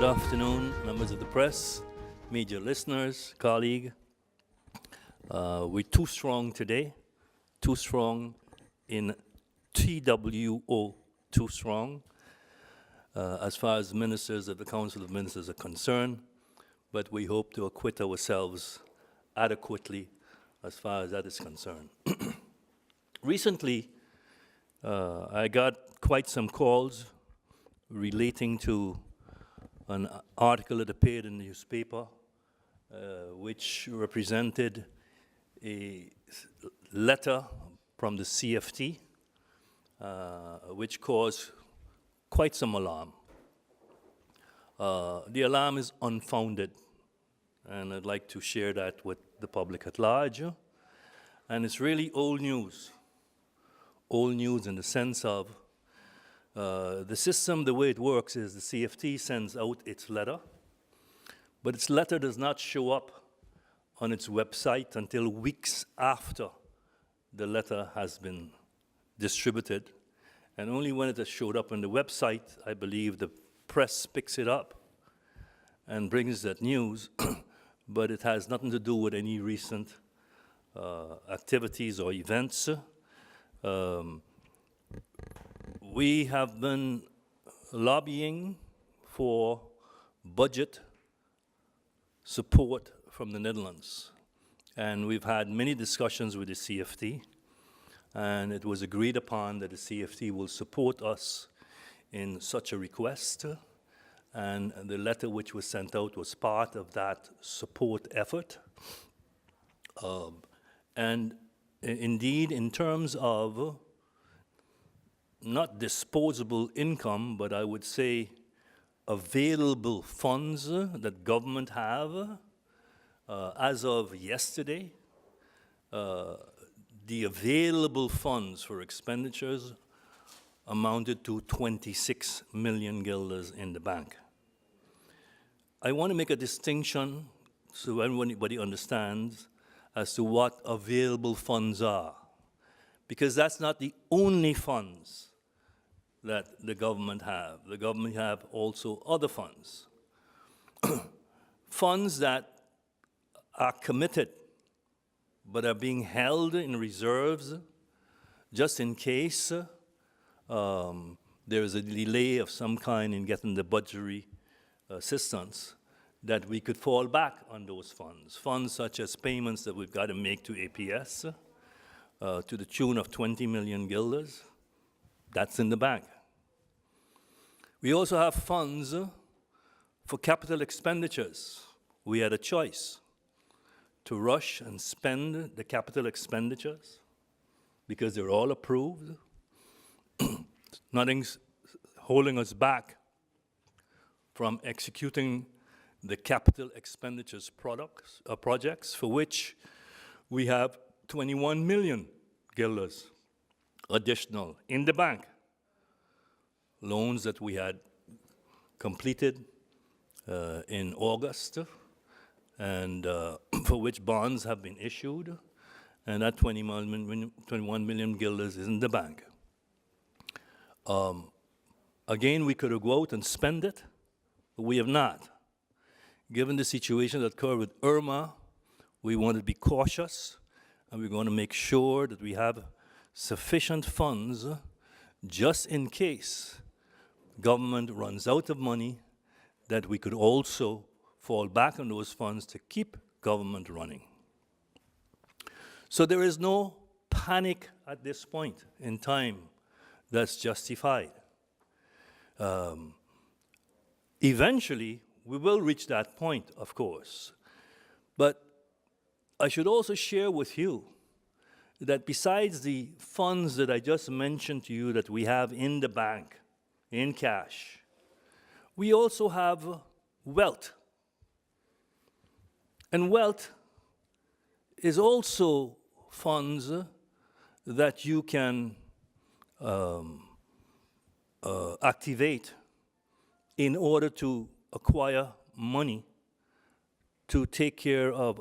Good afternoon, members of the press, media listeners, colleague. We're too strong today, too strong in TWO, too strong, as far as ministers of the Council of Ministers are concerned, but we hope to acquit ourselves adequately as far as that is concerned. Recently, I got quite some calls relating to an article that appeared in the newspaper, which represented a letter from the CFT, which caused quite some alarm. The alarm is unfounded, and I'd like to share that with the public at large. And it's really old news in the sense of the system, the way it works is the CFT sends out its letter, but its letter does not show up on its website until weeks after the letter has been distributed. And only when it has showed up on the website, I believe the press picks it up and brings that news, but it has nothing to do with any recent activities or events. We have been lobbying for budget support from the Netherlands, and we've had many discussions with the CFT, and it was agreed upon that the CFT will support us in such a request, and the letter which was sent out was part of that support effort. And indeed, in terms of not disposable income, but I would say available funds that government have, as of yesterday, the available funds for expenditures amounted to 26 million guilders in the bank. I want to make a distinction so everybody understands as to what available funds are, because that's not the only funds that the government have. The government have also other funds. Funds that are committed but are being held in reserves just in case there is a delay of some kind in getting the budgetary assistance, that we could fall back on those funds. Funds such as payments that we've got to make to APS to the tune of 20 million guilders. That's in the bank. We also have funds for capital expenditures. We had a choice to rush and spend the capital expenditures because they're all approved. Nothing's holding us back from executing the capital expenditures projects for which we have 21 million guilders additional in the bank. Loans that we had completed in August, and for which bonds have been issued, and that 21 million guilders is in the bank. Again, we could have go out and spend it, but we have not. Given the situation that occurred with Irma, we want to be cautious, and we're going to make sure that we have sufficient funds just in case government runs out of money, that we could also fall back on those funds to keep government running. So there is no panic at this point in time that's justified. Eventually, we will reach that point, of course. But I should also share with you that besides the funds that I just mentioned to you that we have in the bank, in cash, we also have wealth. And wealth is also funds that you can activate in order to acquire money to take care of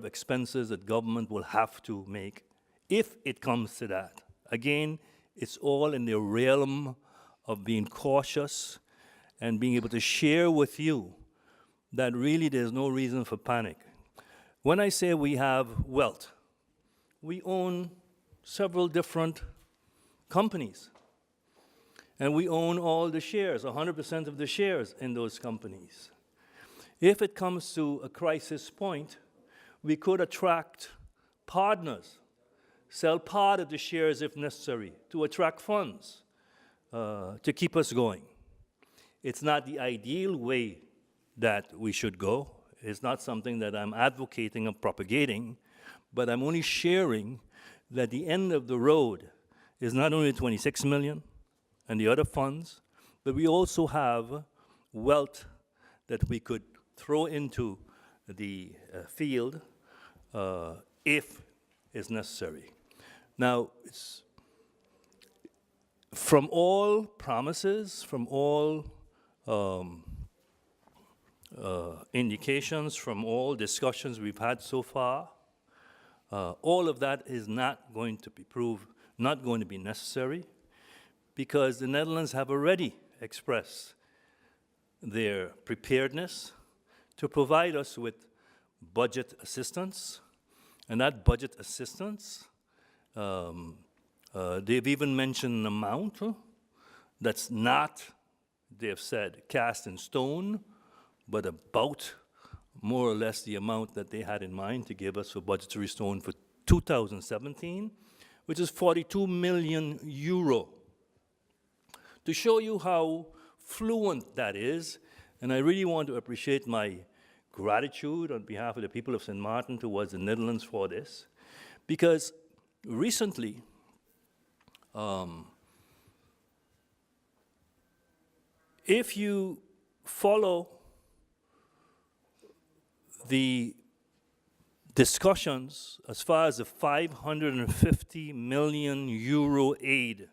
expenses that government will have to make if it comes to that. Again, it's all in the realm of being cautious and being able to share with you that really there's no reason for panic. When I say we have wealth, we own several different companies. And we own all the shares, 100% of the shares in those companies. If it comes to a crisis point, we could attract partners, sell part of the shares if necessary, to attract funds, to keep us going. It's not the ideal way that we should go. It's not something that I'm advocating or propagating, but I'm only sharing that the end of the road is not only 26 million and the other funds, but we also have wealth that we could throw into the field if it's necessary. Now, from all promises, from all indications, from all discussions we've had so far, all of that is not going to be proved, not going to be necessary, because the Netherlands have already expressed their preparedness to provide us with budget assistance. And that budget assistance, they've even mentioned an amount that's not, they've said, cast in stone, but about more or less the amount that they had in mind to give us for budgetary stone for 2017, which is 42 million euro. To show you how fluent that is, and I really want to appreciate my gratitude on behalf of the people of St. Martin towards the Netherlands for this, because recently, if you follow the discussions as far as the 550 million euro aid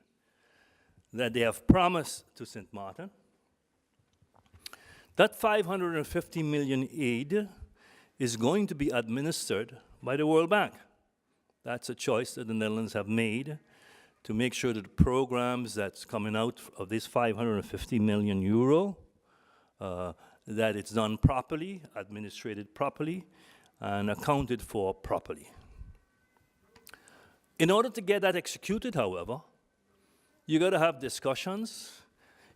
that they have promised to St. Martin, that 550 million aid is going to be administered by the World Bank. That's a choice that the Netherlands have made to make sure that the programs that's coming out of this 550 million euro, that it's done properly, administrated properly, and accounted for properly. In order to get that executed, however, you got to have discussions,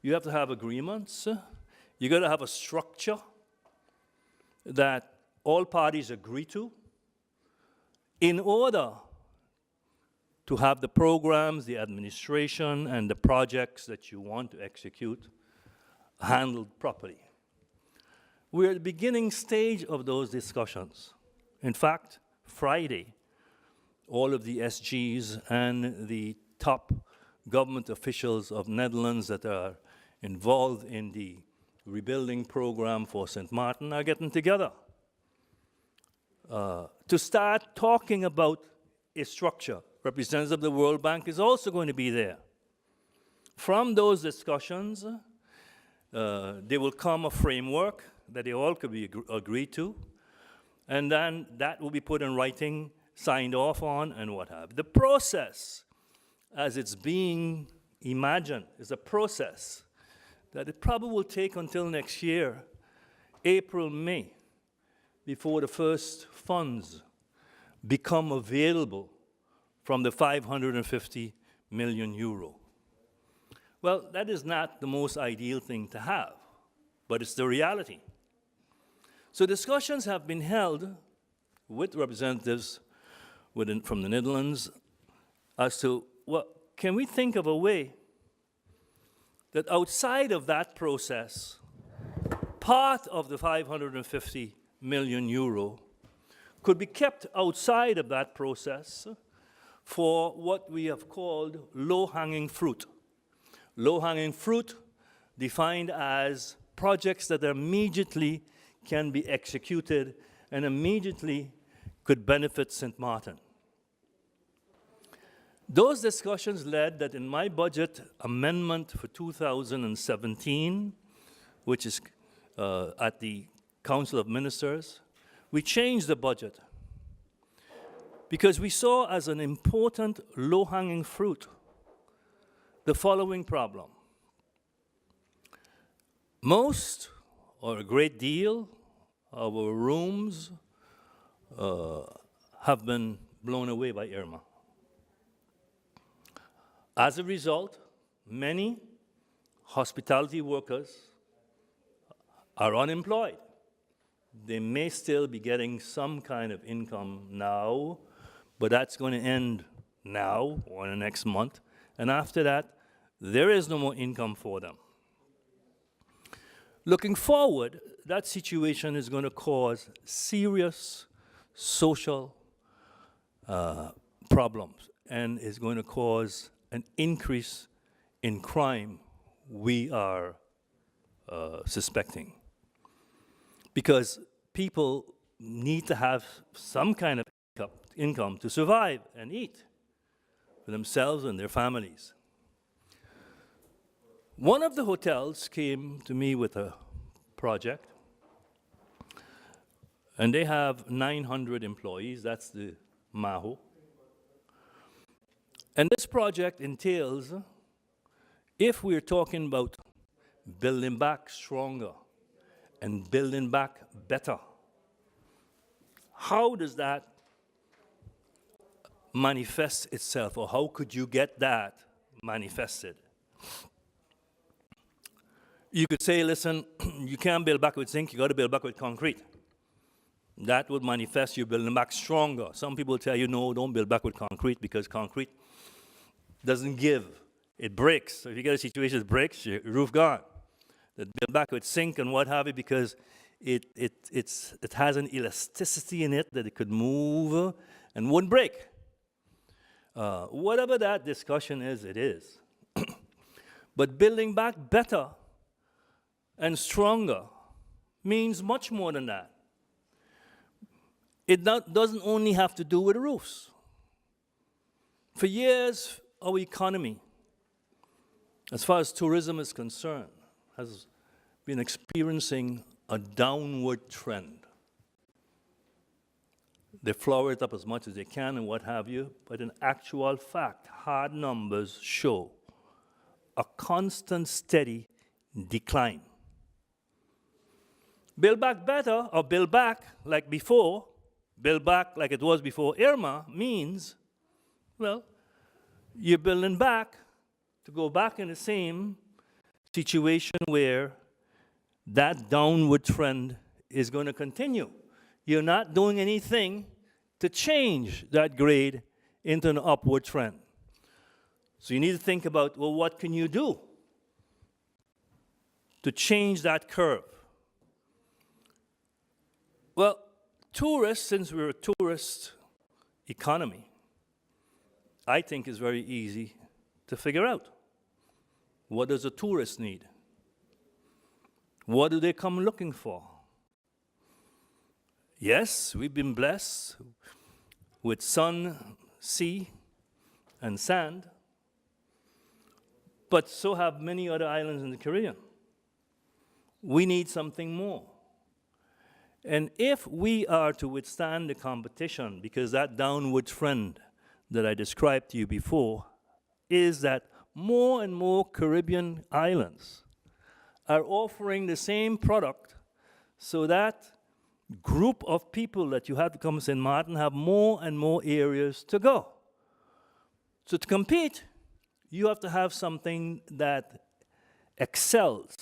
you have to have agreements, you got to have a structure that all parties agree to in order to have the programs, the administration, and the projects that you want to execute handled properly. We're at the beginning stage of those discussions. In fact, Friday, all of the SGs and the top government officials of Netherlands that are involved in the rebuilding program for St. Martin are getting together to start talking about a structure. Representatives of the World Bank is also going to be there. From those discussions, there will come a framework that they all could be agreed to, and then that will be put in writing, signed off on, and what have you. The process, as it's being imagined, is a process that it probably will take until next year, April, May, before the first funds become available from the 550 million euro. Well, that is not the most ideal thing to have, but it's the reality. So discussions have been held with representatives from the Netherlands as to, well, can we think of a way that outside of that process, part of the 550 million euro could be kept outside of that process for what we have called low-hanging fruit. Low-hanging fruit defined as projects that immediately can be executed and immediately could benefit St. Martin. Those discussions led that in my budget amendment for 2017, which is at the Council of Ministers, we changed the budget because we saw as an important low-hanging fruit the following problem. Most, or a great deal, of our rooms have been blown away by Irma. As a result, many hospitality workers are unemployed. They may still be getting some kind of income now, but that's going to end now or in the next month. And after that, there is no more income for them. Looking forward, that situation is going to cause serious social problems and is going to cause an increase in crime we are suspecting. Because people need to have some kind of income to survive and eat for themselves and their families. One of the hotels came to me with a project, and they have 900 employees. That's the Maho. And this project entails, if we're talking about building back stronger and building back better, how does that manifest itself, or how could you get that manifested? You could say, listen, you can't build back with zinc, you got to build back with concrete. That would manifest you building back stronger. Some people tell you, no, don't build back with concrete because concrete doesn't give, it breaks. So if you get a situation that breaks, your roof gone. That build back with zinc and what have you because it has an elasticity in it that it could move and wouldn't break. Whatever that discussion is, it is. But building back better and stronger means much more than that. It doesn't only have to do with roofs. For years, our economy, as far as tourism is concerned, has been experiencing a downward trend. They flower it up as much as they can and what have you, but in actual fact, hard numbers show a constant, steady decline. Build back better, or build back like before, build back like it was before Irma means, well, you're building back to go back in the same situation where that downward trend is going to continue. You're not doing anything to change that grade into an upward trend. So you need to think about, well, what can you do to change that curve? Well, tourists, since we're a tourist economy, I think is very easy to figure out. What does a tourist need? What do they come looking for? Yes, we've been blessed with sun, sea, and sand, but so have many other islands in the Caribbean. We need something more. And if we are to withstand the competition, because that downward trend that I described to you before is that more and more Caribbean islands are offering the same product, so that group of people that you have to come to St. Martin have more and more areas to go. So to compete, you have to have something that excels,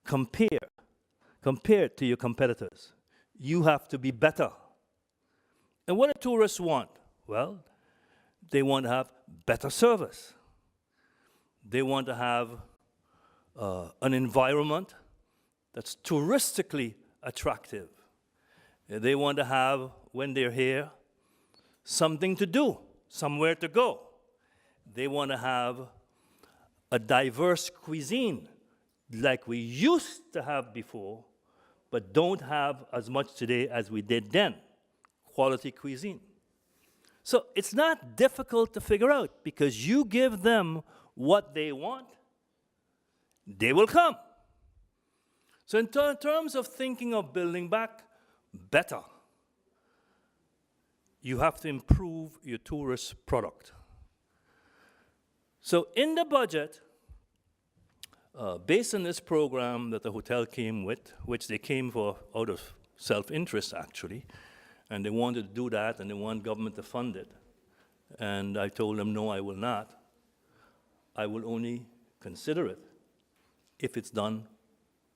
compared to your competitors. You have to be better. And what do tourists want? Well, they want to have better service. They want to have an environment that's touristically attractive. They want to have, when they're here, something to do, somewhere to go. They want to have a diverse cuisine like we used to have before, but don't have as much today as we did then. Quality cuisine. So it's not difficult to figure out, because you give them what they want, they will come. So in terms of thinking of building back better, you have to improve your tourist product. So in the budget, Based on this program that the hotel came with, which they came for out of self-interest actually, and they wanted to do that and they want government to fund it. And I told them, no, I will not. I will only consider it if it's done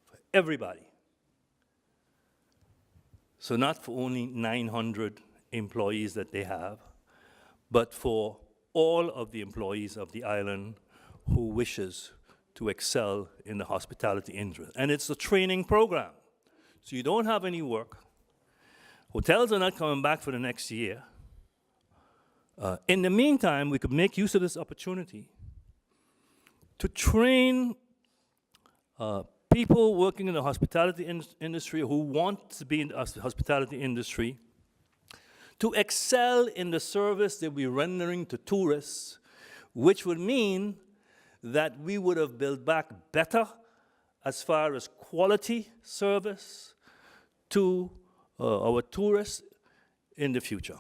for everybody. So not for only 900 employees that they have, but for all of the employees of the island who wishes to excel in the hospitality industry. And it's a training program. So you don't have any work. Hotels are not coming back for the next year. In the meantime, we could make use of this opportunity to train people working in the hospitality industry who want to be in the hospitality industry to excel in the service that we're rendering to tourists, which would mean that we would have built back better as far as quality service to our tourists in the future.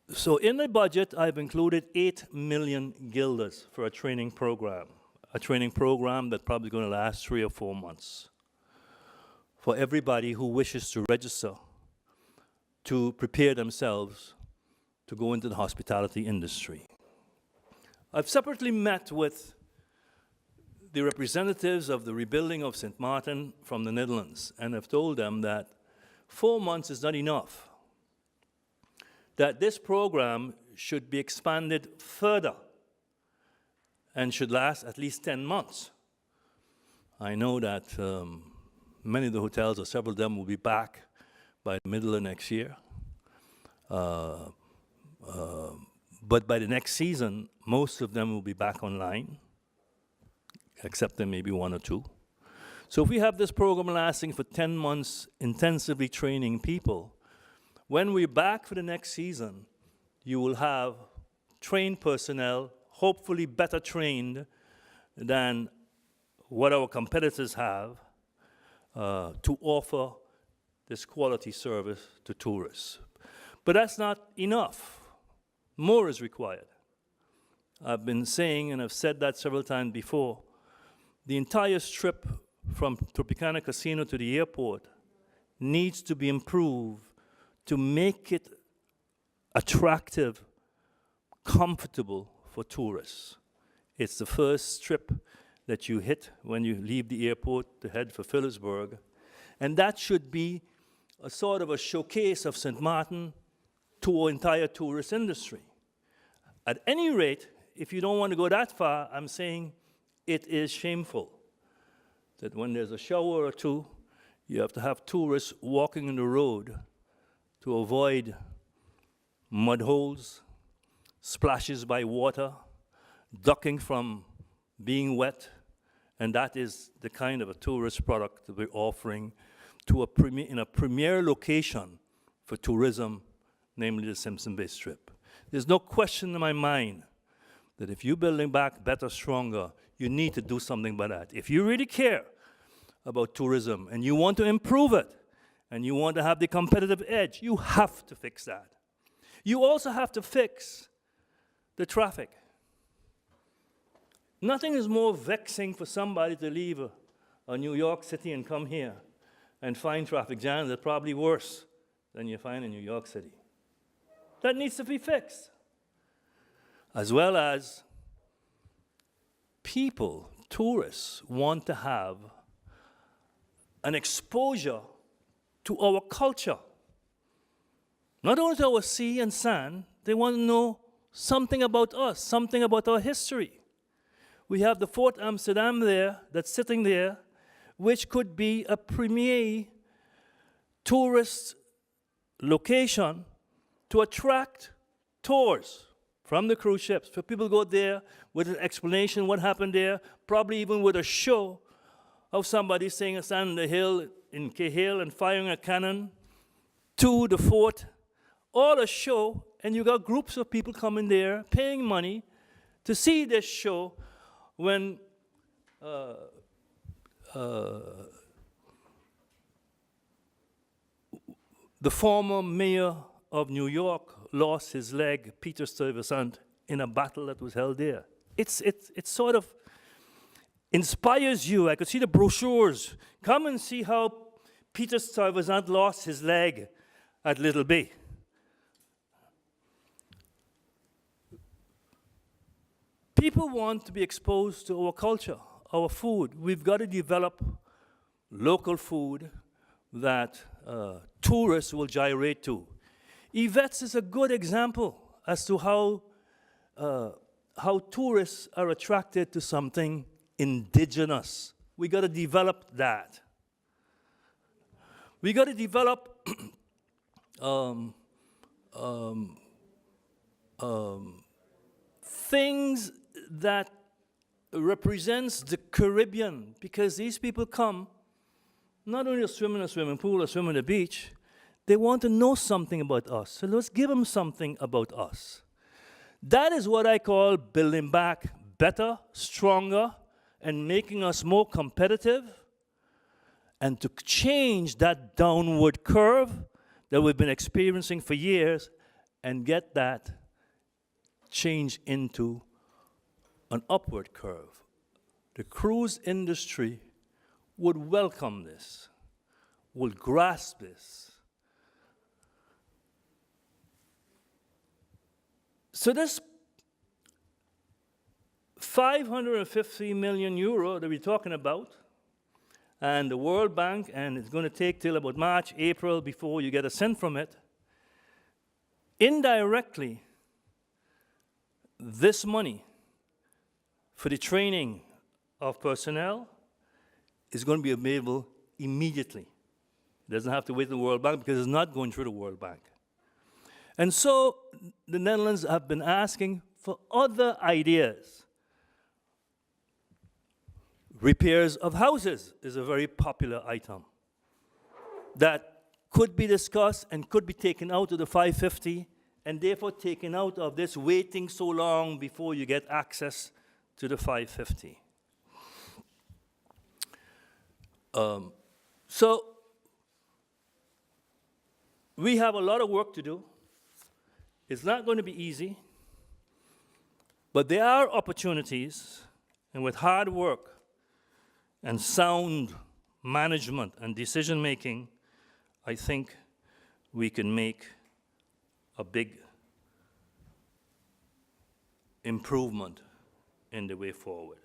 So in the budget, I've included 8 million guilders for a training program that's probably going to last 3 or 4 months for everybody who wishes to register to prepare themselves to go into the hospitality industry. I've separately met with the representatives of the rebuilding of St. Martin from the Netherlands, and I've told them that 4 months is not enough, that this program should be expanded further and should last at least 10 months. I know that many of the hotels, or several of them, will be back by the middle of next year. But by the next season, most of them will be back online, except there may be 1 or 2. So if we have this program lasting for 10 months, intensively training people, when we're back for the next season, you will have trained personnel, hopefully better trained than what our competitors have, to offer this quality service to tourists. But that's not enough. More is required. I've been saying, and I've said that several times before, the entire strip from Tropicana Casino to the airport needs to be improved to make it attractive, comfortable for tourists. It's the first strip that you hit when you leave the airport to head for Phillipsburg. And that should be a sort of a showcase of St. Martin to our entire tourist industry. At any rate, if you don't want to go that far, I'm saying it is shameful that when there's a shower or two, you have to have tourists walking in the road to avoid mud holes, splashes by water, ducking from being wet, and that is the kind of a tourist product that we're offering to in a premier location for tourism, namely the Simpson Bay Strip. There's no question in my mind that if you're building back better, stronger, you need to do something about that. If you really care about tourism and you want to improve it and you want to have the competitive edge, you have to fix that. You also have to fix the traffic. Nothing is more vexing for somebody to leave a New York City and come here and find traffic jams that are probably worse than you find in New York City. That needs to be fixed. As well as people, tourists, want to have an exposure to our culture. Not only to our sea and sand, they want to know something about us, something about our history. We have the Fort Amsterdam there, that's sitting there, which could be a premier tourist location to attract tours from the cruise ships. For people to go there with an explanation what happened there, probably even with a show of somebody standing on the hill in Cahill and firing a cannon to the fort. All a show, and you got groups of people coming there, paying money to see this show when the former mayor of New York lost his leg, Peter Stuyvesant, in a battle that was held there. It's sort of inspires you. I could see the brochures. Come and see how Peter Stuyvesant lost his leg at Little Bay. People want to be exposed to our culture, our food. We've got to develop local food that tourists will gyrate to. Yvette's is a good example as to how tourists are attracted to something indigenous. We got to develop that. We got to develop things that represents the Caribbean, because these people come not only to swim in a swimming pool or swim on the beach, they want to know something about us. So let's give them something about us. That is what I call building back better, stronger, and making us more competitive, and to change that downward curve that we've been experiencing for years and get that change into an upward curve. The cruise industry would welcome this, would grasp this. So this 550 million euro that we're talking about, and the World Bank, and it's going to take till about March, April before you get a cent from it, indirectly, this money for the training of personnel is going to be available immediately. It doesn't have to wait for the World Bank because it's not going through the World Bank. And so the Netherlands have been asking for other ideas. Repairs of houses is a very popular item that could be discussed and could be taken out of the 550 and therefore taken out of this waiting so long before you get access to the 550. So we have a lot of work to do. It's not going to be easy, but there are opportunities, and with hard work and sound management and decision-making, I think we can make a big improvement in the way forward.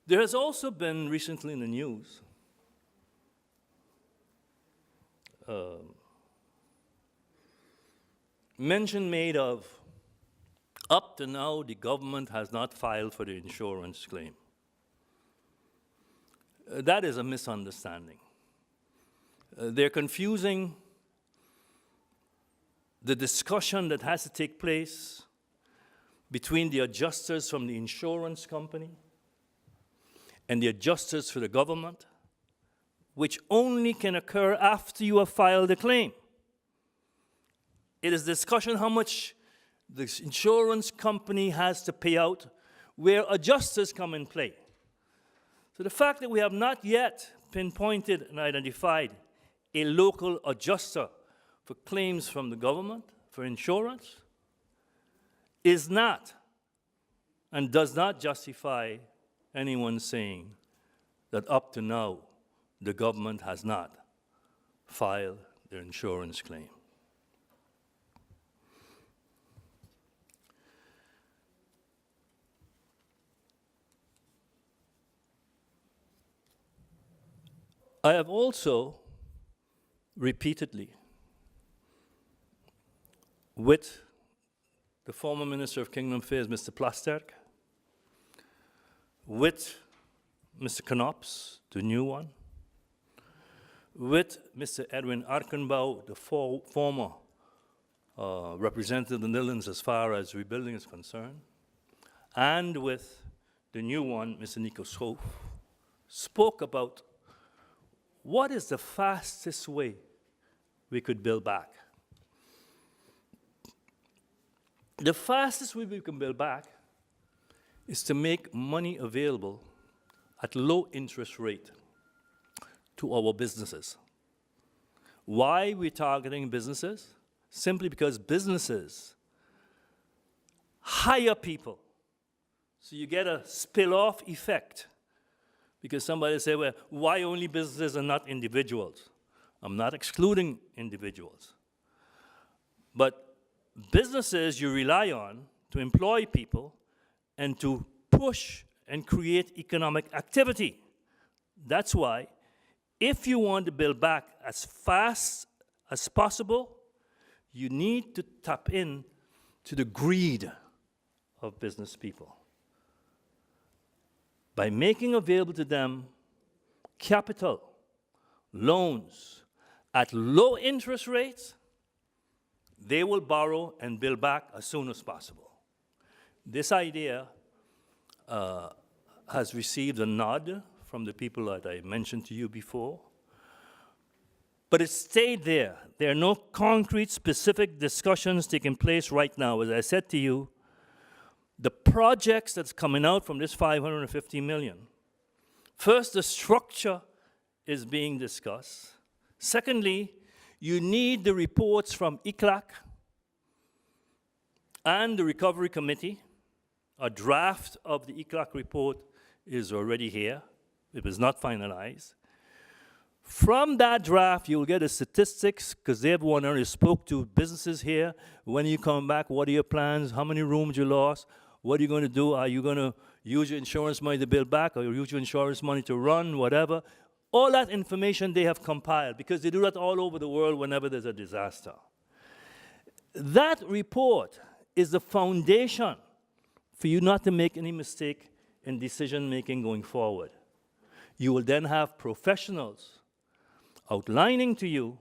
There has also been recently in the news mention made of, up to now, the government has not filed for the insurance claim. That is a misunderstanding. They're confusing the discussion that has to take place between the adjusters from the insurance company and the adjusters for the government, which only can occur after you have filed a claim. It is discussion how much the insurance company has to pay out, where adjusters come in play. So the fact that we have not yet pinpointed and identified a local adjuster for claims from the government for insurance is not and does not justify anyone saying that up to now the government has not filed their insurance claim. I have also repeatedly, with the former Minister of Kingdom Affairs, Mr. Plasterk, with Mr. Knops, the new one, with Mr. Edwin Arkenbouw, the former representative of the Netherlands as far as rebuilding is concerned, and with the new one, Mr. Nico Schoof, spoke about what is the fastest way we could build back. The fastest way we can build back is to make money available at low interest rate to our businesses. Why are we targeting businesses? Simply because businesses hire people. So you get a spill-off effect. Because somebody say, well, why only businesses and not individuals? I'm not excluding individuals. But businesses you rely on to employ people and to push and create economic activity. That's why, if you want to build back as fast as possible, you need to tap in to the greed of business people. By making available to them capital, loans, at low interest rates, they will borrow and build back as soon as possible. This idea has received a nod from the people that I mentioned to you before, but it stayed there. There are no concrete, specific discussions taking place right now. As I said to you, the projects that's coming out from this $550 million, first, the structure is being discussed. Secondly, you need the reports from ICLAC and the Recovery Committee. A draft of the ICLAC report is already here. It was not finalized. From that draft, you'll get the statistics, because everyone already spoke to businesses here. When you come back, what are your plans? How many rooms you lost? What are you going to do? Are you going to use your insurance money to build back, or use your insurance money to run, whatever? All that information they have compiled, because they do that all over the world whenever there's a disaster. That report is the foundation for you not to make any mistake in decision-making going forward. You will then have professionals outlining to you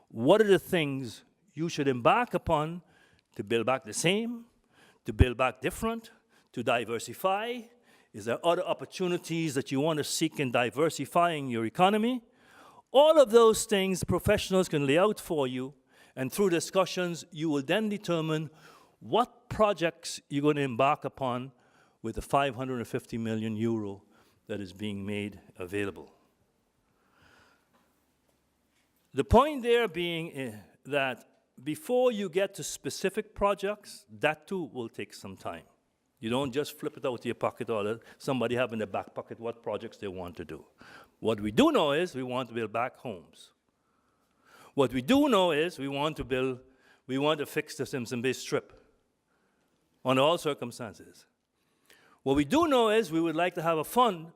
what are the things you should embark upon to build back the same, to build back different, to diversify. Is there other opportunities that you want to seek in diversifying your economy? All of those things professionals can lay out for you, and through discussions, you will then determine what projects you're going to embark upon with the 550 million euro that is being made available. The point there being that before you get to specific projects, that too will take some time. You don't just flip it out of your pocket or somebody have in their back pocket what projects they want to do. What we do know is we want to build back homes. What we do know is we want to fix the Simpson Bay Strip under all circumstances. What we do know is we would like to have a fund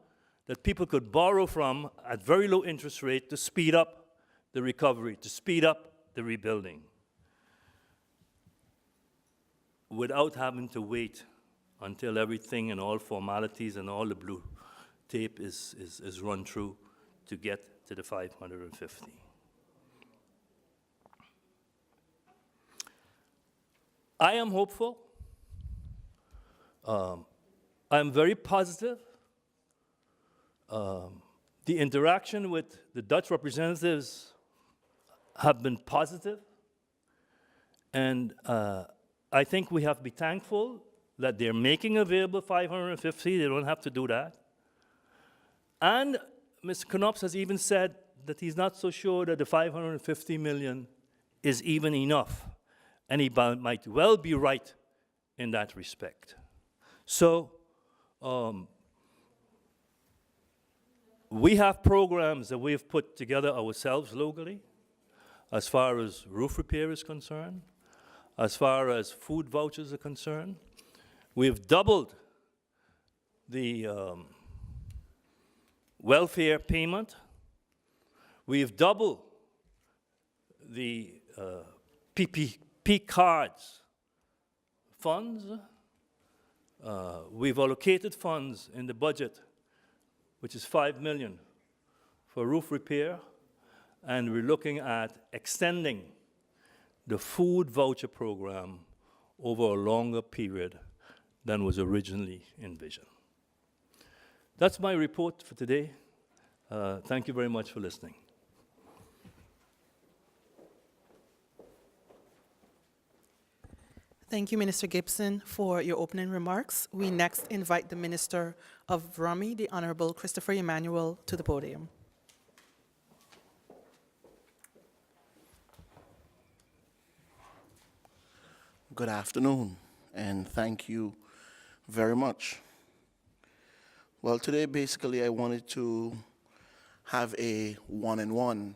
that people could borrow from at very low interest rate to speed up the recovery, to speed up the rebuilding, without having to wait until everything and all formalities and all the blue tape is run through to get to the 550. I am hopeful. I'm very positive. The interaction with the Dutch representatives have been positive, and I think we have to be thankful that they're making available 550. They don't have to do that. And Mr. Knops has even said that he's not so sure that the 550 million is even enough, and he might well be right in that respect. So we have programs that we've put together ourselves locally, as far as roof repair is concerned, as far as food vouchers are concerned. We've doubled the welfare payment. We've doubled the PPP cards funds. We've allocated funds in the budget, which is $5 million for roof repair, and we're looking at extending the food voucher program over a longer period than was originally envisioned. That's my report for today. Thank you very much for listening. Thank you, Minister Gibson, for your opening remarks. We next invite the Minister of Rummy, the Honorable Christopher Emmanuel, to the podium. Good afternoon, and thank you very much. Well, today basically I wanted to have a one-on-one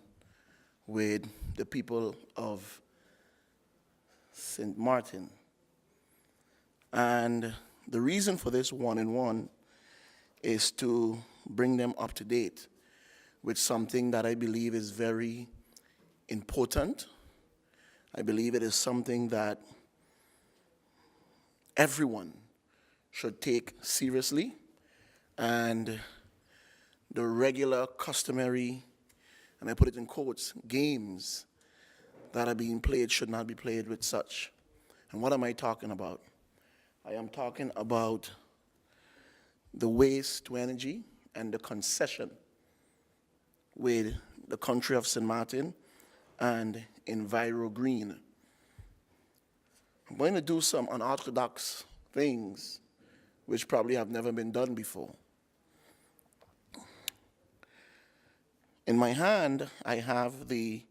with the people of St. Martin. And the reason for this one-on-one is to bring them up to date with something that I believe is very important. I believe it is something that everyone should take seriously, and the regular, customary, and I put it in quotes, games that are being played should not be played with such. And what am I talking about? I am talking about the waste to energy and the concession with the country of St. Martin and Enviro Green. I'm going to do some unorthodox things which probably have never been done before. In my hand, I have the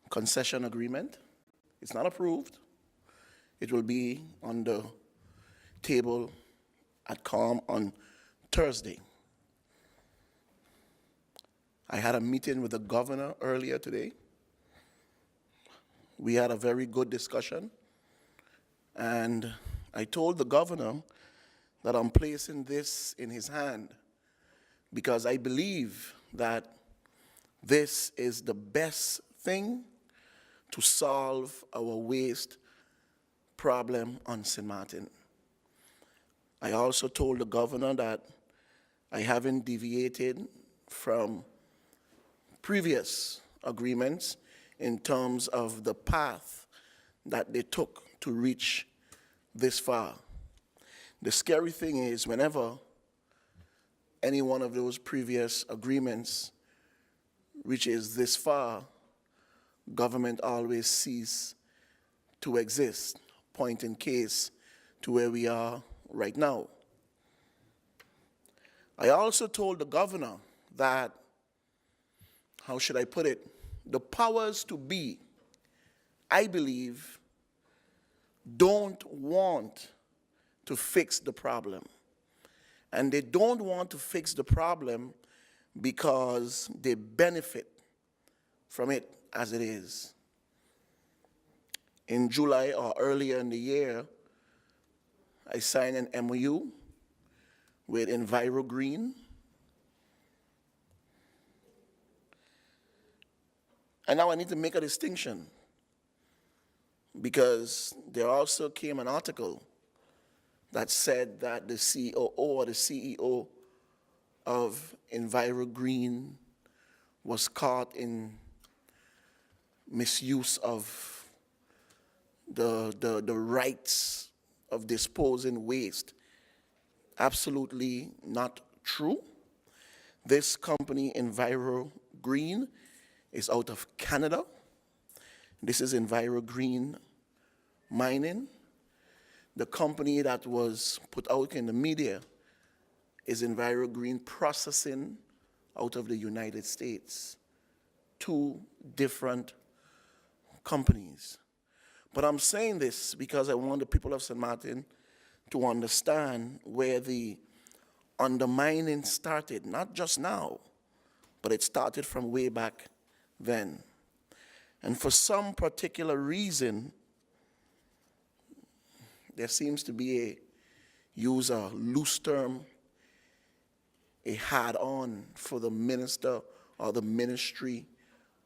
concession agreement. It's not approved. It will be on the table at COM on Thursday. I had a meeting with the governor earlier today. We had a very good discussion, and I told the governor that I'm placing this in his hand because I believe that this is the best thing to solve our waste problem on St. Martin. I also told the governor that I haven't deviated from previous agreements in terms of the path that they took to reach this far. The scary thing is whenever any one of those previous agreements reaches this far, government always ceases to exist, point in case to where we are right now. I also told the governor that, how should I put it, the powers to be, I believe, don't want to fix the problem. And they don't want to fix the problem because they benefit from it as it is. In July or earlier in the year, I signed an MOU with Enviro Green. And now I need to make a distinction because there also came an article that said that the COO or the CEO of Enviro Green was caught in misuse of the rights of disposing waste. Absolutely not true. This company, Enviro Green, is out of Canada. This is Enviro Green Mining. The company that was put out in the media is Enviro Green Processing out of the United States. Two different companies. But I'm saying this because I want the people of St. Martin to understand where the undermining started, not just now, but it started from way back then. And for some particular reason, there seems to be use a loose term, a hard-on for the minister or the ministry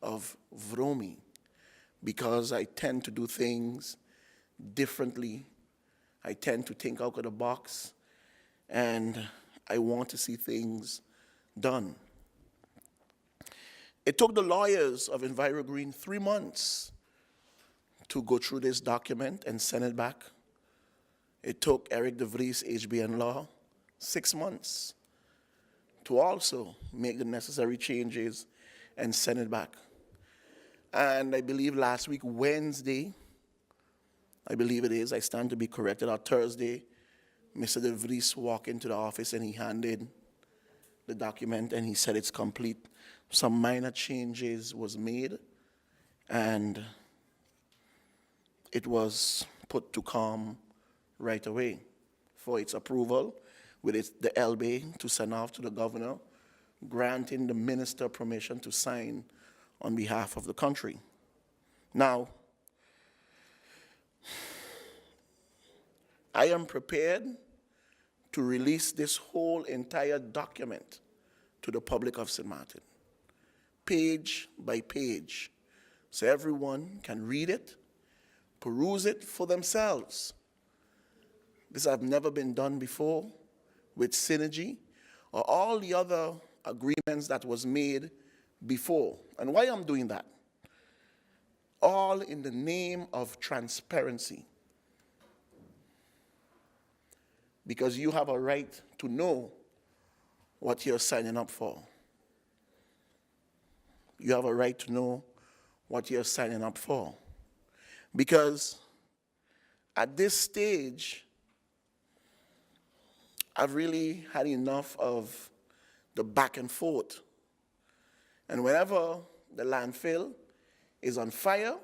of Vromi, because I tend to do things differently. I tend to think out of the box, and I want to see things done. It took the lawyers of Enviro Green 3 months to go through this document and send it back. It took Eric de Vries, HBN Law, 6 months to also make the necessary changes and send it back. And I believe last week, Wednesday, I believe it is, I stand to be corrected, or Thursday, Mr. de Vries walked into the office and he handed the document and he said it's complete. Some minor changes was made and it was put to COM right away for its approval with the LB to send off to the governor, granting the minister permission to sign on behalf of the country. Now, I am prepared to release this whole entire document to the public of St. Martin, page by page, so everyone can read it, peruse it for themselves. This has never been done before with Synergy or all the other agreements that was made before. And why I'm doing that? All in the name of transparency. Because you have a right to know what you're signing up for. You have a right to know what you're signing up for. Because at this stage, I've really had enough of the back and forth. And whenever the landfill is on fire,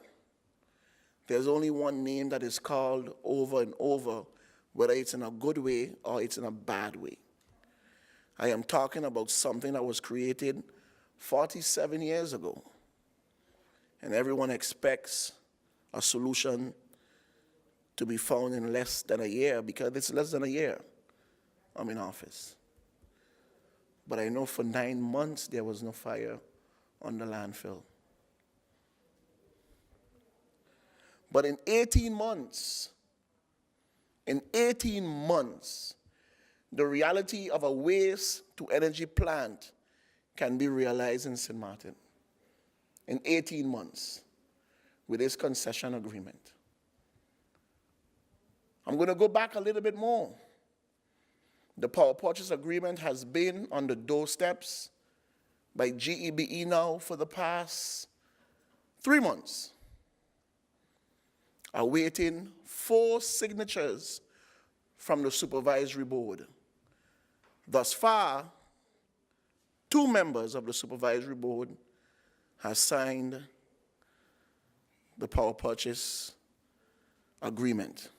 there's only one name that is called over and over, whether it's in a good way or it's in a bad way. I am talking about something that was created 47 years ago. And everyone expects a solution to be found in less than a year, because it's less than a year I'm in office. But I know for 9 months there was no fire on the landfill. But in 18 months, the reality of a waste-to-energy plant can be realized in St. Martin. In 18 months, with this concession agreement. I'm going to go back a little bit more. The power purchase agreement has been on the doorsteps by GEBE now for the past 3 months, awaiting 4 signatures from the supervisory board. Thus far, 2 members of the supervisory board have signed the power purchase agreement.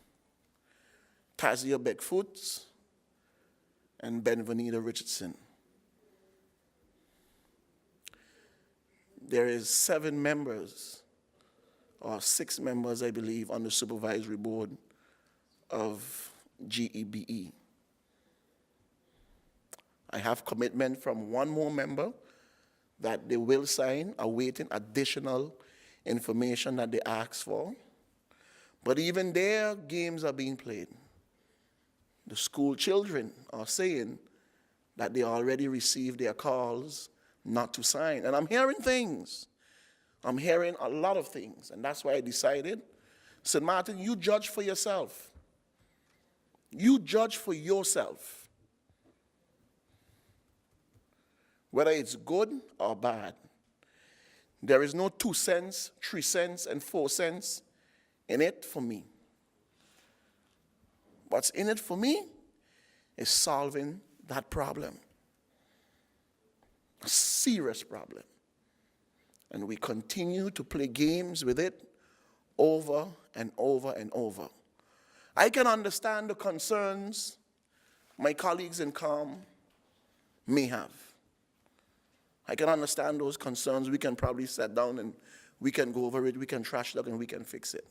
Tazia Beckfoots and Benvenida Richardson. There is 7 members, or 6 members, I believe, on the supervisory board of GEBE. I have commitment from 1 more member that they will sign, awaiting additional information that they ask for. But even there, games are being played. The school children are saying that they already received their calls not to sign. And I'm hearing things. I'm hearing a lot of things. And that's why I decided, St. Martin, you judge for yourself. You judge for yourself. Whether it's good or bad. There is no 2 cents, 3 cents, and 4 cents in it for me. What's in it for me is solving that problem. A serious problem. And we continue to play games with it over and over and over. I can understand the concerns my colleagues in CALM may have. I can understand those concerns. We can probably sit down and we can go over it, we can trash talk, and we can fix it.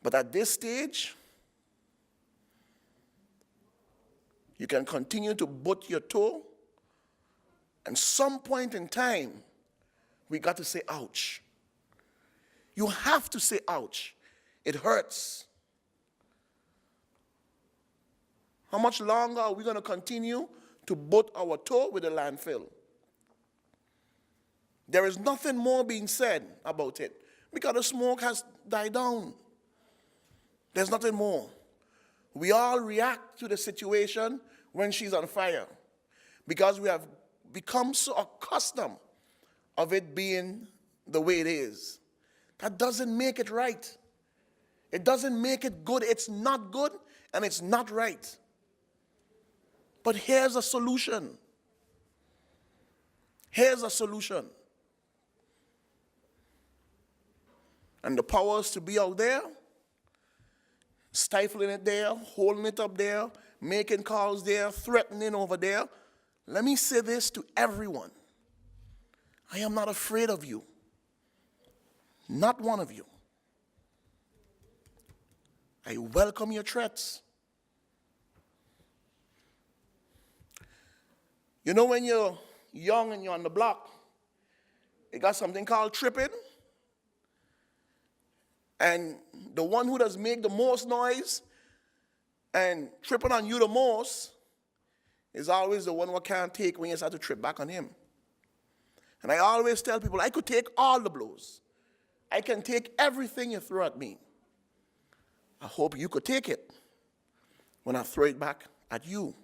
But at this stage, you can continue to butt your toe, and some point in time, we got to say, ouch. You have to say, ouch. It hurts. How much longer are we going to continue to butt our toe with the landfill? There is nothing more being said about it because the smoke has died down. There's nothing more. We all react to the situation when she's on fire because we have become so accustomed of it being the way it is. That doesn't make it right. It doesn't make it good. It's not good and it's not right. But here's a solution. Here's a solution. and the powers to be out there, stifling it there, holding it up there, making calls there, threatening over there. Let me say this to everyone. I am not afraid of you. Not one of you. I welcome your threats. You know, when you're young and you're on the block, you got something called tripping. And the one who does make the most noise and tripping on you the most is always the one who can't take when you start to trip back on him. And I always tell people, I could take all the blows. I can take everything you throw at me. I hope you could take it when I throw it back at you.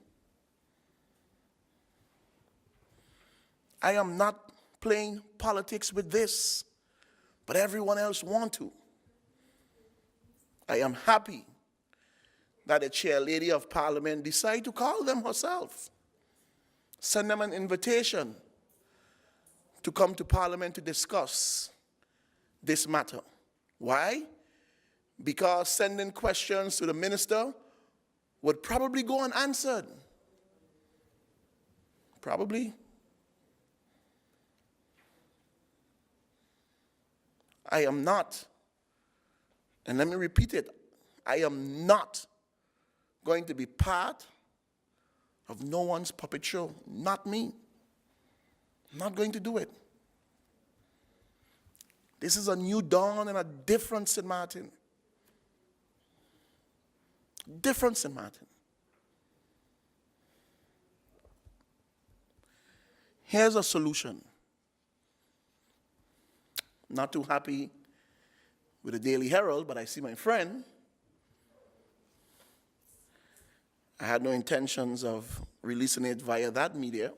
I am not playing politics with this, but everyone else want to. I am happy that the chair lady of parliament decided to call them herself, send them an invitation to come to parliament to discuss this matter. Why? Because sending questions to the minister would probably go unanswered. Probably. I am not, and let me repeat it, I am not going to be part of no one's puppet show. Not me. I'm not going to do it. This is a new dawn and a different St. Martin. Different St. Martin. Here's a solution. Not too happy with the Daily Herald, but I see my friend. I had no intentions of releasing it via that media.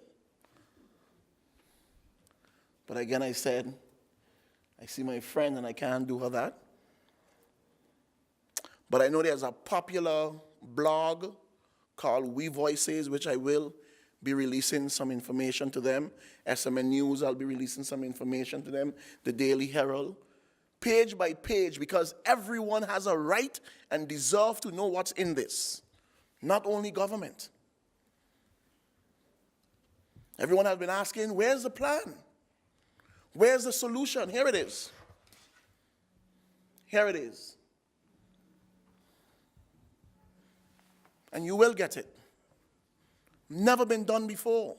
But again, I said, I see my friend and I can't do her that. But I know there's a popular blog called We Voices, which I will be releasing some information to them. SMN News, I'll be releasing some information to them. The Daily Herald. Page by page, because everyone has a right and deserve to know what's in this. Not only government. Everyone has been asking, where's the plan? Where's the solution? Here it is. Here it is. And you will get it. Never been done before.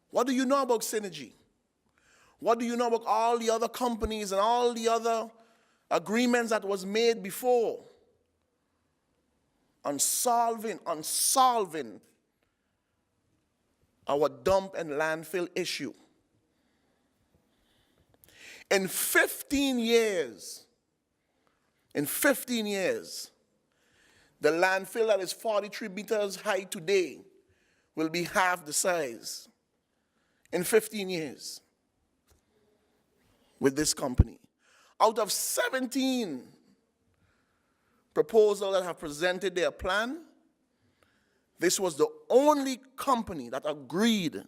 What do you know about Synergy? What do you know about all the other companies and all the other agreements that was made before on solving our dump and landfill issue? In 15 years, the landfill that is 43 meters high today will be half the size in 15 years with this company. Out of 17 proposals that have presented their plan, this was the only company that agreed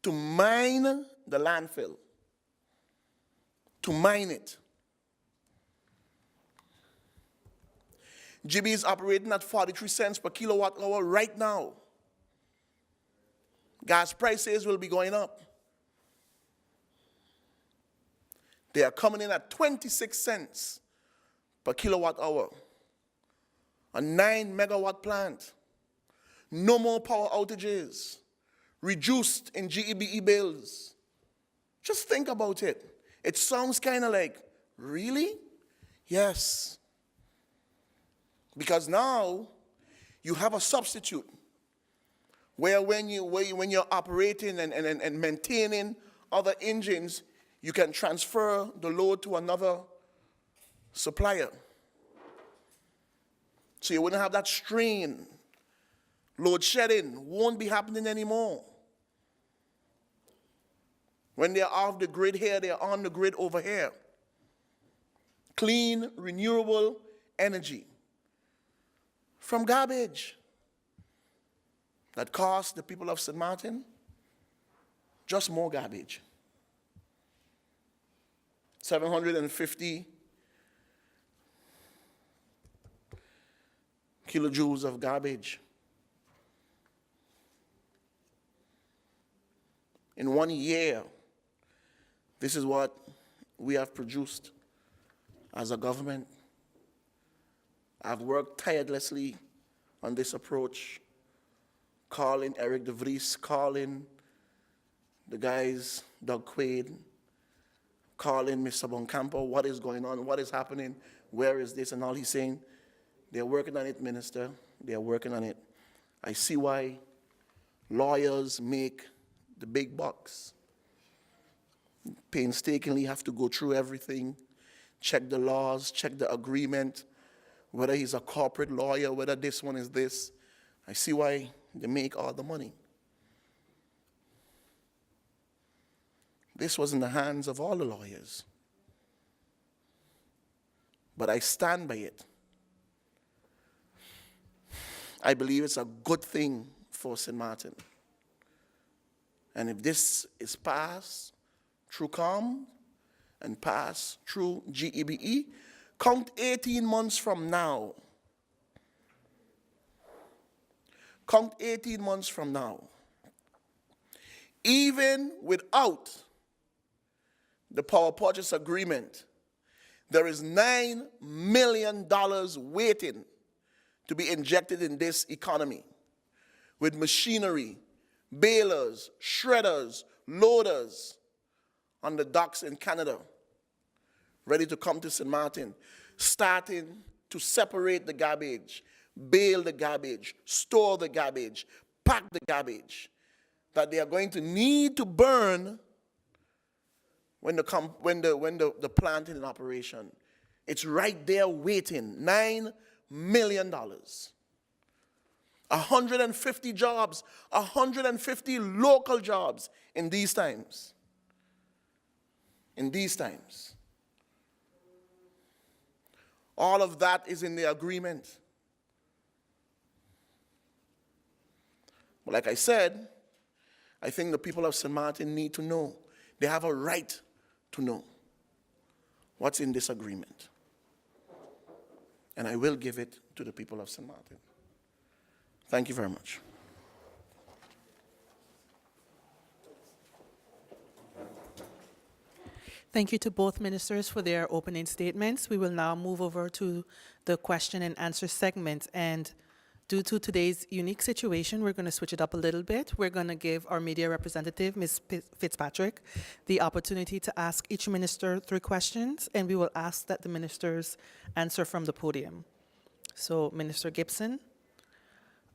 to mine the landfill, to mine it. GB is operating at 43 cents per kilowatt hour right now. Gas prices will be going up. They are coming in at 26 cents per kilowatt hour. A 9 megawatt plant. No more power outages. Reduced in GEBE bills. Just think about it. It sounds kind of like, really? Yes. Because now you have a substitute where when you're operating and maintaining other engines, you can transfer the load to another supplier. So you wouldn't have that strain. Load shedding won't be happening anymore. When they're off the grid here, they're on the grid over here. Clean, renewable energy from garbage that costs the people of St. Martin just more garbage. $750 kilojoules of garbage. In 1 year, this is what we have produced as a government. I've worked tirelessly on this approach, calling Eric de Vries, calling the guys, Doug Quaid, calling Mr. Boncampo, what is going on, what is happening, where is this, and all he's saying, they're working on it, Minister, they're working on it. I see why lawyers make the big bucks. Painstakingly have to go through everything, check the laws, check the agreement, whether he's a corporate lawyer, whether this one is this. I see why they make all the money. This was in the hands of all the lawyers. But I stand by it. I believe it's a good thing for St. Martin. And if this is passed through COM and passed through GEBE, count 18 months from now. Count 18 months from now. Even without the power purchase agreement, there is $9 million waiting to be injected in this economy with machinery, balers, shredders, loaders on the docks in Canada, ready to come to St. Martin, starting to separate the garbage, bale the garbage, store the garbage, pack the garbage that they are going to need to burn when the plant is in operation. It's right there waiting, $9 million. 150 jobs, 150 local jobs in these times. In these times. All of that is in the agreement. But like I said, I think the people of St. Martin need to know. They have a right to know what's in this agreement. And I will give it to the people of St. Martin. Thank you very much. Thank you to both ministers for their opening statements. We will now move over to the question and answer segment. And due to today's unique situation, we're going to switch it up a little bit. We're going to give our media representative, Ms. Fitzpatrick, the opportunity to ask each minister 3 questions, and we will ask that the ministers answer from the podium. So, Minister Gibson,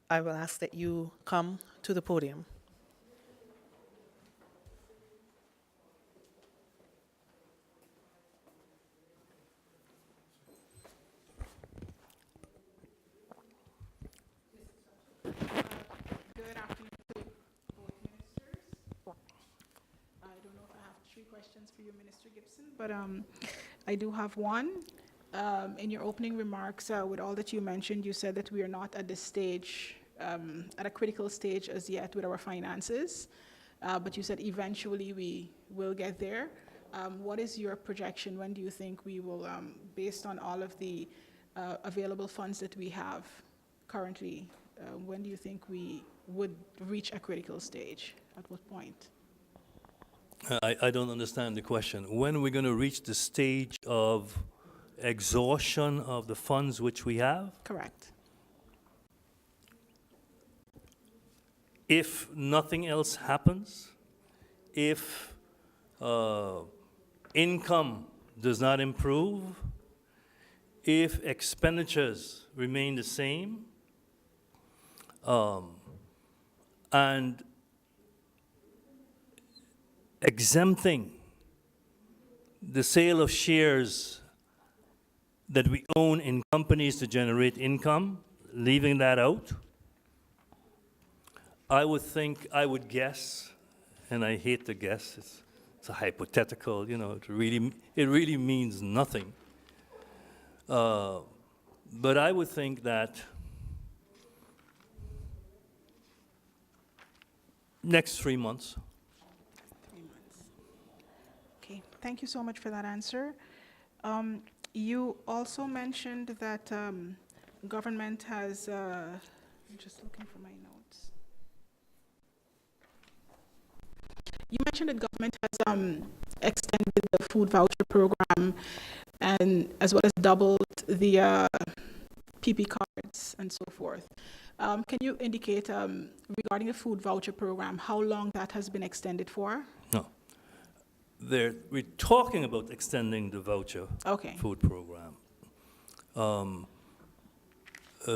I will ask that you come to the podium. Good afternoon to both ministers. I don't know if I have 3 questions for you, Minister Gibson, but I do have one. In your opening remarks, with all that you mentioned, you said that we are not at this stage, at a critical stage as yet with our finances, but you said eventually we will get there. What is your projection? When do you think we will, based on all of the available funds that we have currently, when do you think we would reach a critical stage? At what point? I don't understand the question. When are we going to reach the stage of exhaustion of the funds which we have? Correct. If nothing else happens, if income does not improve, if expenditures remain the same, and exempting the sale of shares that we own in companies to generate income, leaving that out, I would guess, and I hate to guess, it's a hypothetical, you know, it really means nothing. But I would think that next 3 months. 3 months. Okay, thank you so much for that answer. You also mentioned that government has, I'm just looking for my notes. You mentioned that government has extended the food voucher program and as well as doubled the PP cards and so forth. Can you indicate regarding the food voucher program, how long that has been extended for? No. We're talking about extending the voucher Okay. food program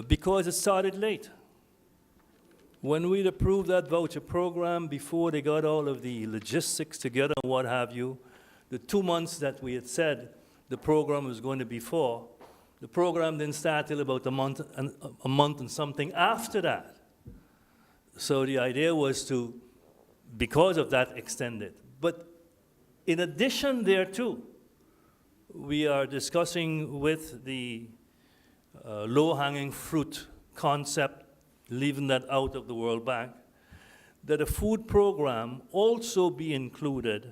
because it started late. When we'd approved that voucher program, before they got all of the logistics together and what have you, the 2 months that we had said the program was going to be for, the program didn't start till about a month and something after that. So the idea was to, because of that, extend it. But in addition thereto, we are discussing with the low-hanging fruit concept, leaving that out of the World Bank, that a food program also be included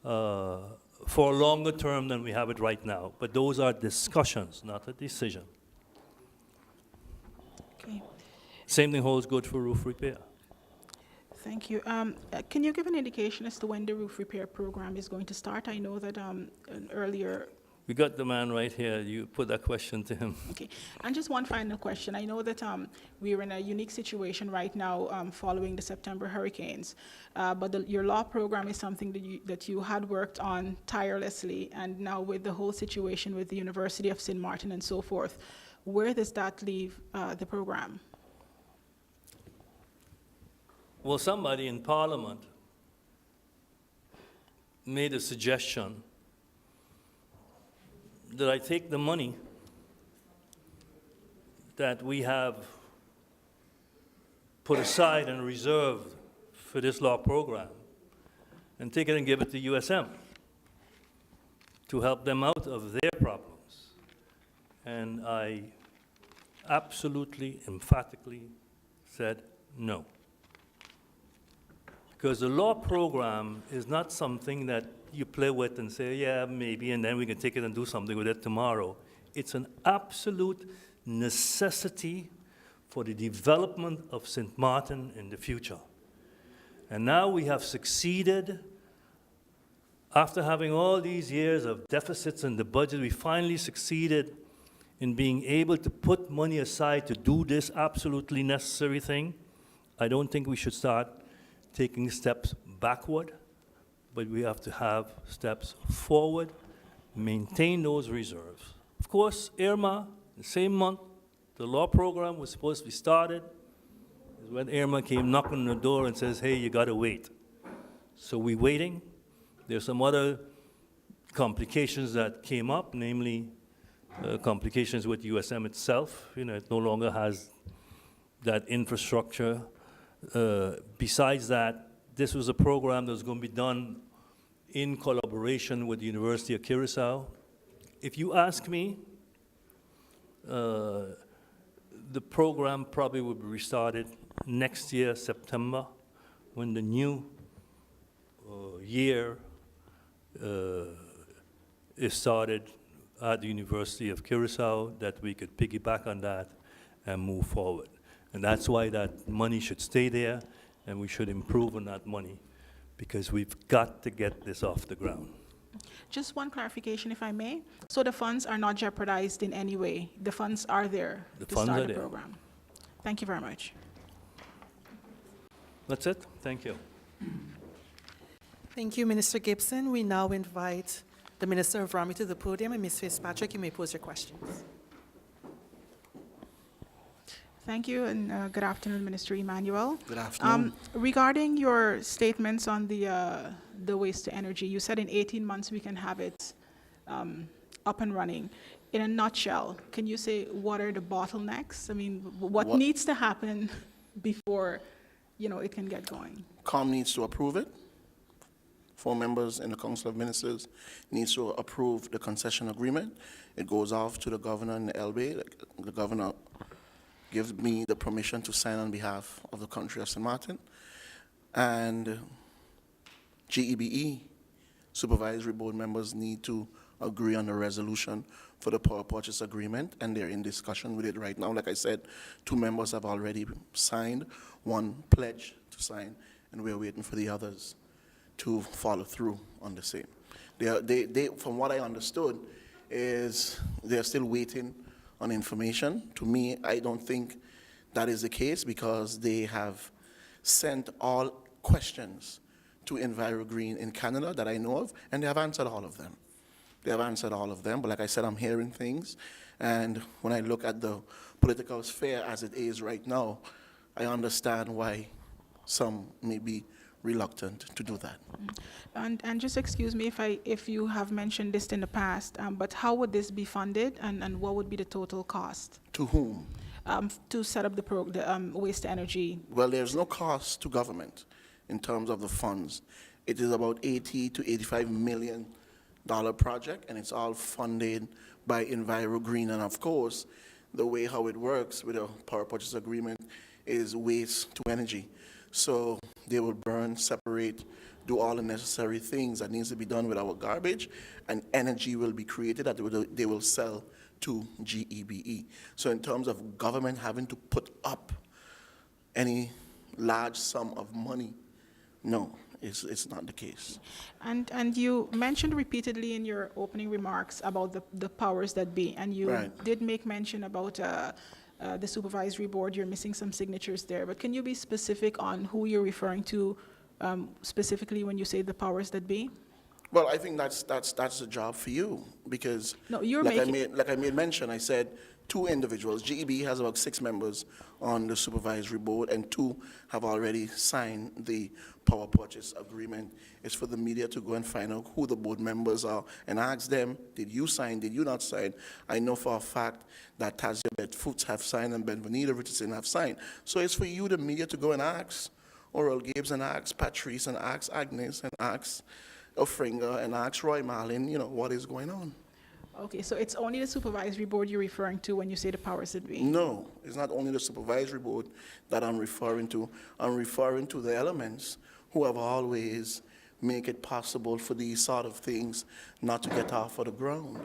for a longer term than we have it right now. But those are discussions, not a decision. Okay. Same thing holds good for roof repair. Thank you. Can you give an indication as to when the roof repair program is going to start? I know that earlier. We got the man right here. You put that question to him. Okay. And just one final question. I know that we're in a unique situation right now following the September hurricanes, but your law program is something that you had worked on tirelessly, and now with the whole situation with the University of St. Martin and so forth, where does that leave the program? Well, somebody in Parliament made a suggestion that I take the money that we have put aside and reserved for this law program and take it and give it to USM to help them out of their problems. And I absolutely, emphatically said no. Because the law program is not something that you play with and say, yeah, maybe, and then we can take it and do something with it tomorrow. It's an absolute necessity for the development of St. Martin in the future. And now we have succeeded. After having all these years of deficits in the budget, we finally succeeded in being able to put money aside to do this absolutely necessary thing. I don't think we should start taking steps backward, but we have to have steps forward, maintain those reserves. Of course, Irma, the same month the law program was supposed to be started, is when Irma came knocking on the door and says, hey, you gotta wait. So we're waiting. There's some other complications that came up, namely complications with USM itself. You know, it no longer has that infrastructure. Besides that, this was a program that was going to be done in collaboration with the University of Curacao. If you ask me, the program probably will be restarted next year, September, when the new year is started at the University of Curacao, that we could piggyback on that and move forward. And that's why that money should stay there, and we should improve on that money, because we've got to get this off the ground. Just one clarification, if I may. So the funds are not jeopardized in any way? The funds are there The to funds start are the there. program? Thank you very much. That's it. Thank you. Thank you, Minister Gibson. We now invite the Minister of Rami to the podium, and Ms. Fitzpatrick, you may pose your questions. Thank you, and good afternoon, Minister Emmanuel. Good afternoon. Regarding your statements on the waste to energy, you said in 18 months we can have it up and running. In a nutshell, can you say what are the bottlenecks? I mean, what needs to happen before, it can get going? COM needs to approve it. 4 members in the Council of Ministers needs to approve the concession agreement. It goes off to the governor and the LB. The governor gives me the permission to sign on behalf of the country of St. Martin. And GEBE supervisory board members need to agree on a resolution for the power purchase agreement, and they're in discussion with it right now. Like I said, 2 members have already signed, 1 pledged to sign, and we're waiting for the others to follow through on the same. They, from what I understood, is they're still waiting on information. To me, I don't think that is the case because they have sent all questions to EnviroGreen in Canada that I know of, and they have answered all of them. They have answered all of them, but like I said, I'm hearing things, and when I look at the political sphere as it is right now, I understand why some may be reluctant to do that. And just excuse me if you have mentioned this in the past, but how would this be funded, and what would be the total cost To whom? to set up the waste energy? Well, there's no cost to government in terms of the funds. It is about $80 to $85 million project, and it's all funded by EnviroGreen. And of course, the way how it works with a power purchase agreement is waste to energy. So they will burn, separate, do all the necessary things that needs to be done with our garbage, and energy will be created that they will sell to GEBE. So in terms of government having to put up any large sum of money, no, it's not the case. And you mentioned repeatedly in your opening remarks about the powers that be, and you Right. did make mention about the supervisory board. You're missing some signatures there, but can you be specific on who you're referring to specifically when you say the powers that be? Well, I think that's a job for you, because No, you're like making- I made mention, I said 2 individuals. GEB has about 6 members on the supervisory board, and 2 have already signed the power purchase agreement. It's for the media to go and find out who the board members are and ask them, did you sign, did you not sign? I know for a fact that Tazia Bedfoots have signed and Benvenida Richardson have signed. So it's for you, the media, to go and ask Oral Gibbs and ask Patrice and ask Agnes and ask Ofringa and ask Roy Marlin, what is going on. Okay, so it's only the supervisory board you're referring to when you say the powers that be? No, it's not only the supervisory board that I'm referring to. I'm referring to the elements who have always make it possible for these sort of things not to get off of the ground.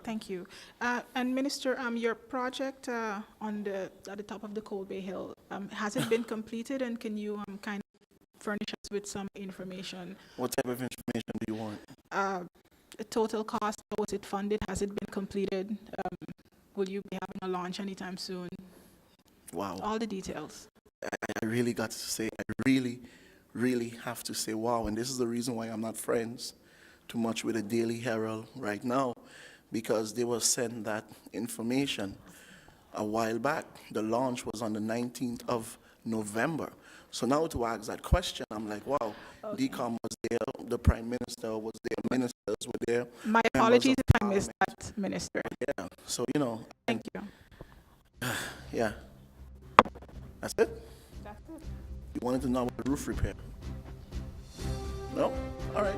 Thank you. And Minister, your project at the top of the Cold Bay Hill, has it been completed, and can you kind of furnish us with some information? What type of information do you want? The total cost, how was it funded? Has it been completed? Will you be having a launch anytime soon? Wow. All the details. I really got to say, I really, really have to say wow. And this is the reason why I'm not friends too much with the Daily Herald right now, because they were sent that information a while back. The launch was on the 19th of November. So now to ask that question, I'm like, wow, Okay. DCOM was there, the Prime Minister was there, ministers were there. My Members apologies of if I missed that, Minister. Yeah, so, Thank you. yeah. That's it? That's it. You wanted to know about the roof repair? No? All right.